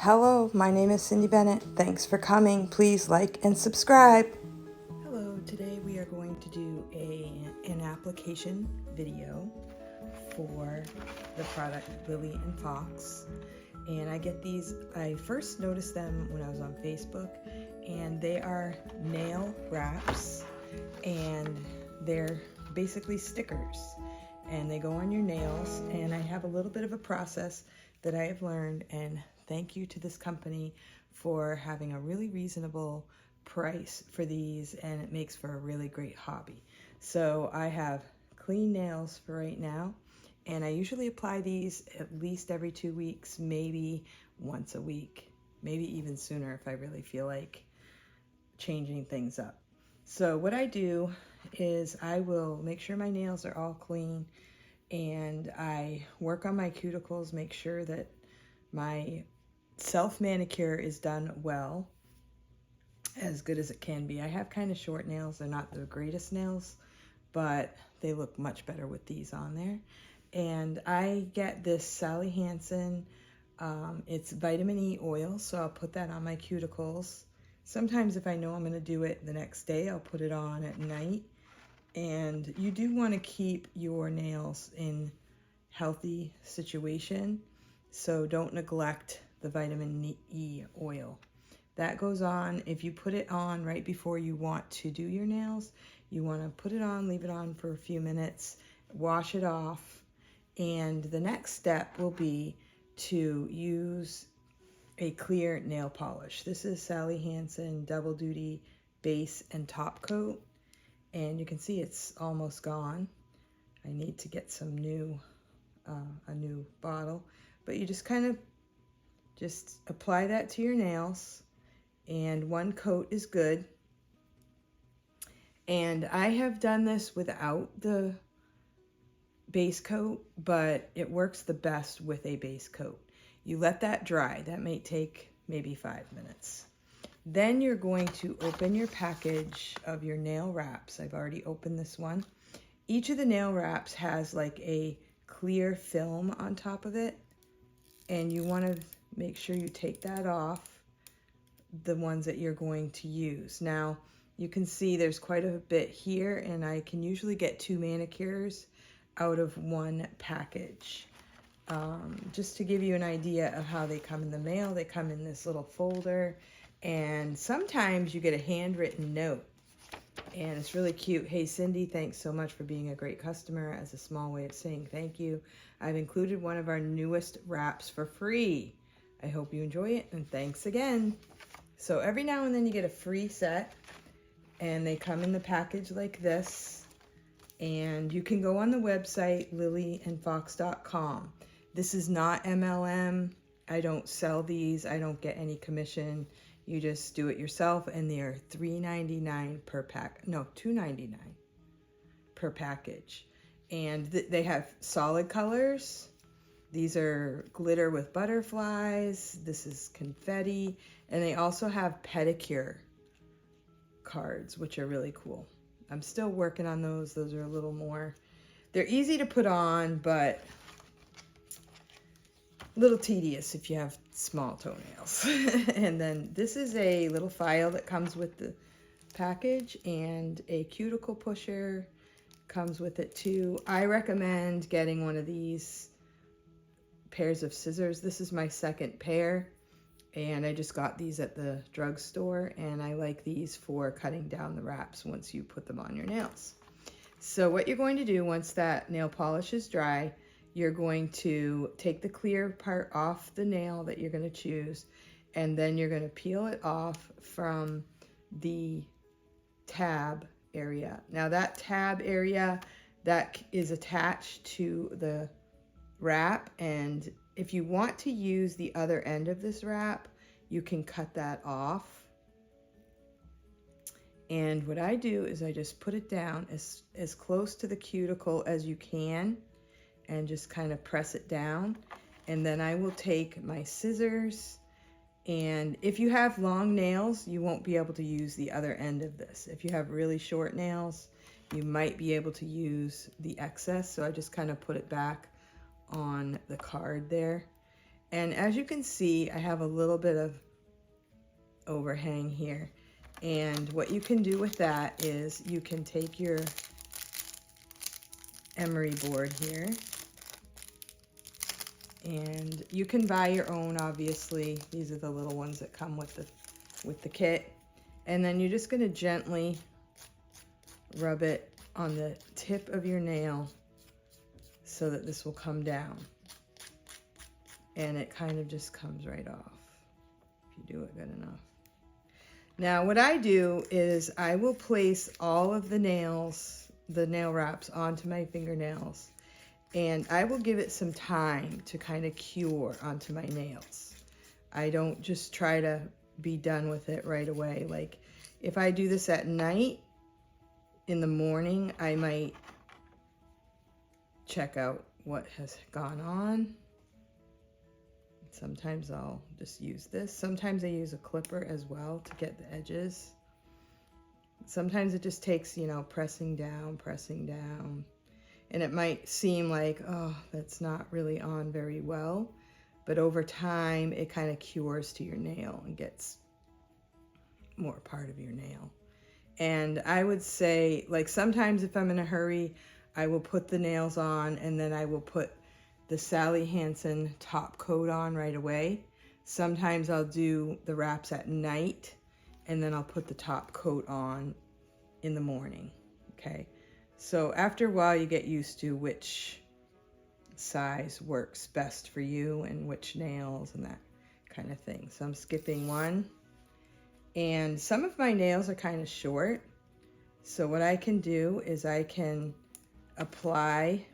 Hello, my name is Cindy Bennett. Thanks for coming. Please like and subscribe. Hello, today we are going to do an application video for the product Lily&fox. And I get these, I first noticed them when I was on Facebook, and they are nail wraps, and they're basically stickers, and they go on your nails. And I have a little bit of a process that I have learned, and thank you to this company for having a really reasonable price for these, and it makes for a really great hobby. So I have clean nails for right now, and I usually apply these at least every 2 weeks, maybe once a week, maybe even sooner if I really feel like changing things up. So what I do is I will make sure my nails are all clean, and I work on my cuticles, make sure that my self manicure is done well, as good as it can be. I have kind of short nails. They're not the greatest nails, but they look much better with these on there. And I get this Sally Hansen, it's vitamin E oil, so I'll put that on my cuticles. Sometimes if I know I'm going to do it the next day, I'll put it on at night. And you do want to keep your nails in healthy situation, so don't neglect the vitamin E oil. That goes on, if you put it on right before you want to do your nails, you want to put it on, leave it on for a few minutes, wash it off, and the next step will be to use a clear nail polish. This is Sally Hansen Double Duty Base and Top Coat, and you can see it's almost gone. I need to get some new, a new bottle, but you just kind of just apply that to your nails, and one coat is good. And I have done this without the base coat, but it works the best with a base coat. You let that dry. That may take maybe 5 minutes. Then you're going to open your package of your nail wraps. I've already opened this one. Each of the nail wraps has like a clear film on top of it, and you want to make sure you take that off, the ones that you're going to use. Now, you can see there's quite a bit here, and I can usually get 2 manicures out of one package. Just to give you an idea of how they come in the mail, they come in this little folder, and sometimes you get a handwritten note, and it's really cute. Hey Cindy, thanks so much for being a great customer. As a small way of saying thank you, I've included one of our newest wraps for free. I hope you enjoy it, and thanks again. So every now and then you get a free set, and they come in the package like this, and you can go on the website lilyandfox.com. This is not MLM. I don't sell these. I don't get any commission. You just do it yourself, and they are $3.99 per pack. No, $2.99 per package. And they have solid colors. These are glitter with butterflies. This is confetti. And they also have pedicure cards, which are really cool. I'm still working on those. Those are a little more, they're easy to put on, but a little tedious if you have small toenails. And then this is a little file that comes with the package, and a cuticle pusher comes with it too. I recommend getting one of these pairs of scissors. This is my second pair, and I just got these at the drugstore, and I like these for cutting down the wraps once you put them on your nails. So what you're going to do once that nail polish is dry, you're going to take the clear part off the nail that you're going to choose, and then you're going to peel it off from the tab area. Now that tab area, that is attached to the wrap, and if you want to use the other end of this wrap, you can cut that off. And what I do is I just put it down as close to the cuticle as you can, and just kind of press it down. And then I will take my scissors, and if you have long nails, you won't be able to use the other end of this. If you have really short nails, you might be able to use the excess. So I just kind of put it back on the card there. And as you can see, I have a little bit of overhang here. And what you can do with that is you can take your emery board here, and you can buy your own, obviously. These are the little ones that come with the kit. And then you're just going to gently rub it on the tip of your nail so that this will come down. And it kind of just comes right off if you do it good enough. Now what I do is I will place all of the nails, the nail wraps, onto my fingernails, and I will give it some time to kind of cure onto my nails. I don't just try to be done with it right away. Like if I do this at night, in the morning I might check out what has gone on. Sometimes I'll just use this. Sometimes I use a clipper as well to get the edges. Sometimes it just takes, you know, pressing down. And it might seem like, oh, that's not really on very well. But over time, it kind of cures to your nail and gets more part of your nail. And I would say, like, sometimes if I'm in a hurry, I will put the nails on and then I will put the Sally Hansen top coat on right away. Sometimes I'll do the wraps at night and then I'll put the top coat on in the morning, okay? So after a while you get used to which size works best for you and which nails and that kind of thing. So I'm skipping one. And some of my nails are kind of short. So what I can do is I can apply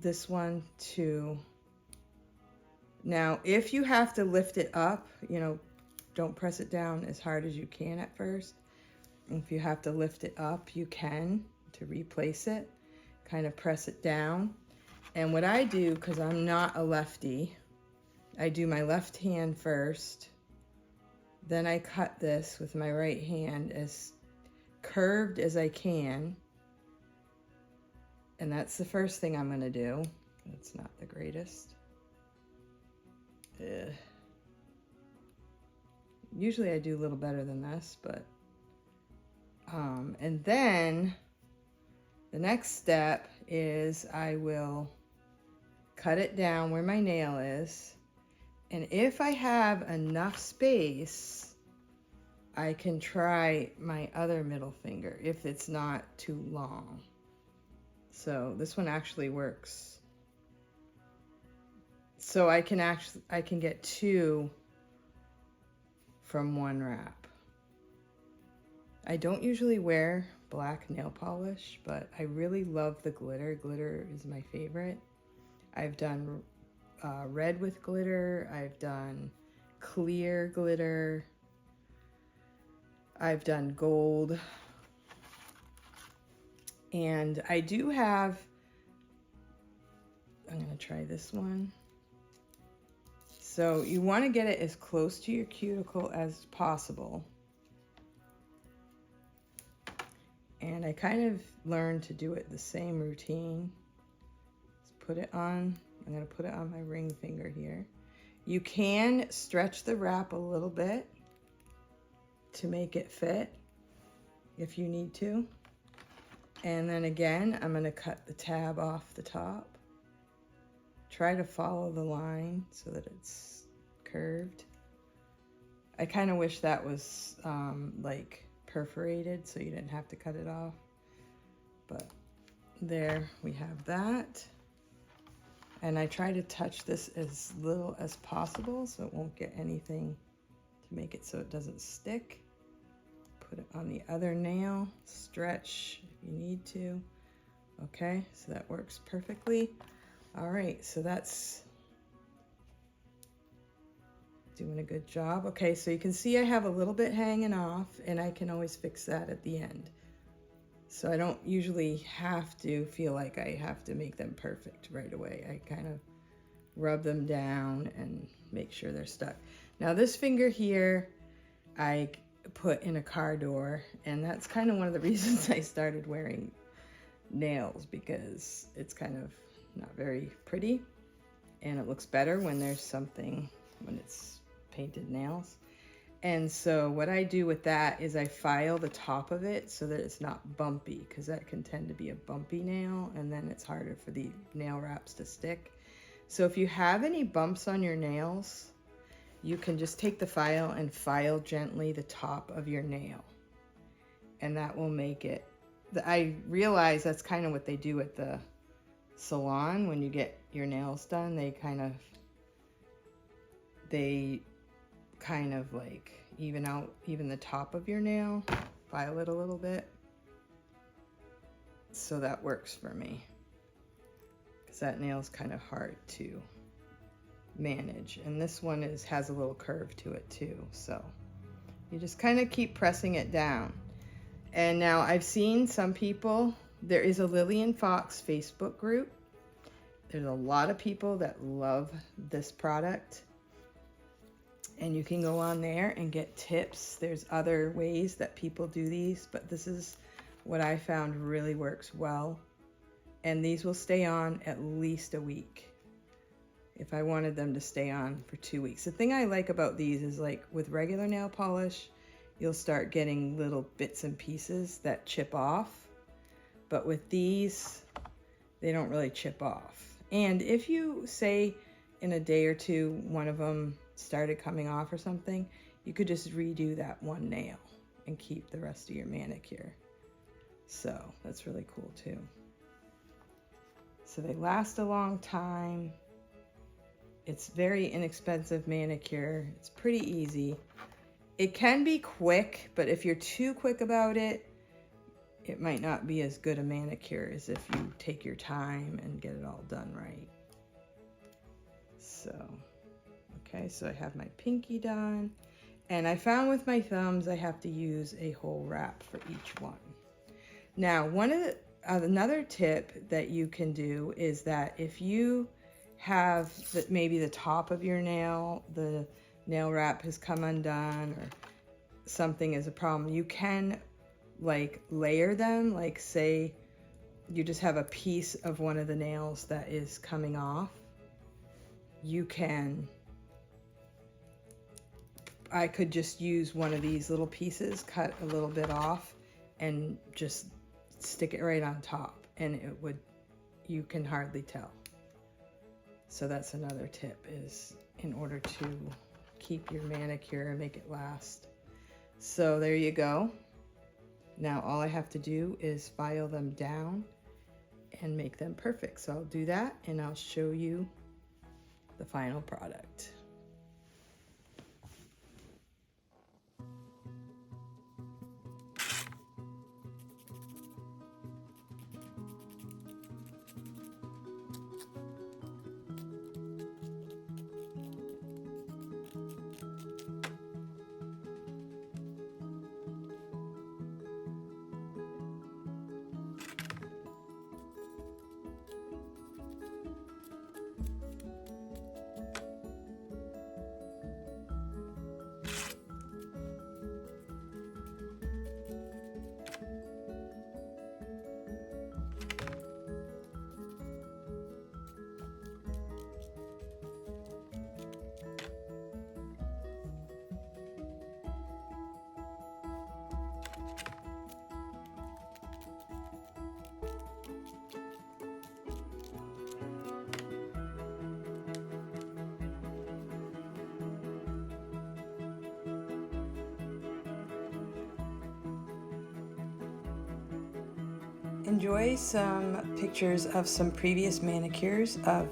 this one to, now if you have to lift it up, you know, don't press it down as hard as you can at first. If you have to lift it up, you can, to replace it, kind of press it down. And what I do, because I'm not a lefty, I do my left hand first, then I cut this with my right hand as curved as I can. And that's the first thing I'm going to do. It's not the greatest. Usually I do a little better than this, but... and then the next step is I will cut it down where my nail is. And if I have enough space, I can try my other middle finger if it's not too long. So this one actually works. So I can get two from one wrap. I don't usually wear black nail polish, but I really love the glitter. Glitter is my favorite. I've done red with glitter. I've done clear glitter. I've done gold. And I do have, I'm going to try this one. So you want to get it as close to your cuticle as possible. And I kind of learned to do it the same routine. Let's put it on, I'm going to put it on my ring finger here. You can stretch the wrap a little bit to make it fit if you need to. And then again, I'm going to cut the tab off the top. Try to follow the line so that it's curved. I kind of wish that was like perforated so you didn't have to cut it off. But there we have that. And I try to touch this as little as possible so it won't get anything to make it so it doesn't stick. Put it on the other nail, stretch if you need to. Okay, so that works perfectly. All right, so that's doing a good job. Okay, so you can see I have a little bit hanging off, and I can always fix that at the end. So I don't usually have to feel like I have to make them perfect right away. I kind of rub them down and make sure they're stuck. Now this finger here, I put in a car door, and that's kind of one of the reasons I started wearing nails, because it's kind of not very pretty. and it looks better when there's something, when it's painted nails. And so what I do with that is I file the top of it so that it's not bumpy, because that can tend to be a bumpy nail, and then it's harder for the nail wraps to stick. So if you have any bumps on your nails, you can just take the file and file gently the top of your nail, and that will make it. I realize that's kind of what they do at the salon when you get your nails done. They kind of like even out even the top of your nail, file it a little bit. So that works for me, because that nail's kind of hard to manage, and this one has a little curve to it too. So you just kind of keep pressing it down. And now I've seen some people, there is a Lily&fox Facebook group. There's a lot of people that love this product, and you can go on there and get tips. There's other ways that people do these, but this is what I found really works well. And these will stay on at least a week. If I wanted them to stay on for 2 weeks. The thing I like about these is, like with regular nail polish, you'll start getting little bits and pieces that chip off. But with these, they don't really chip off. And if you say in a day or two, one of them started coming off or something, you could just redo that one nail and keep the rest of your manicure. So that's really cool too. So they last a long time. It's very inexpensive manicure. It's pretty easy. It can be quick, but if you're too quick about it, it might not be as good a manicure as if you take your time and get it all done right. So, okay, so I have my pinky done. And I found with my thumbs, I have to use a whole wrap for each one. Now, another tip that you can do is that if you have maybe the top of your nail, the nail wrap has come undone or something is a problem, you can like layer them. Like say you just have a piece of one of the nails that is coming off, I could just use one of these little pieces, cut a little bit off, and just stick it right on top, and you can hardly tell. So that's another tip, is in order to keep your manicure and make it last. So there you go. Now all I have to do is file them down and make them perfect. So I'll do that, and I'll show you the final product. Enjoy some pictures of some previous manicures, of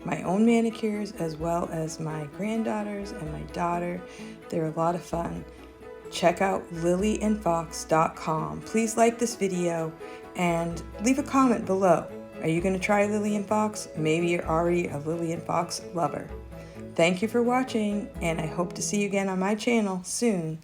my own manicures as well as my granddaughter's and my daughter. They're a lot of fun. Check out lilyandfox.com. Please like this video and leave a comment below. Are you going to try Lily&fox? Maybe you're already a Lily&fox lover. Thank you for watching, and I hope to see you again on my channel soon.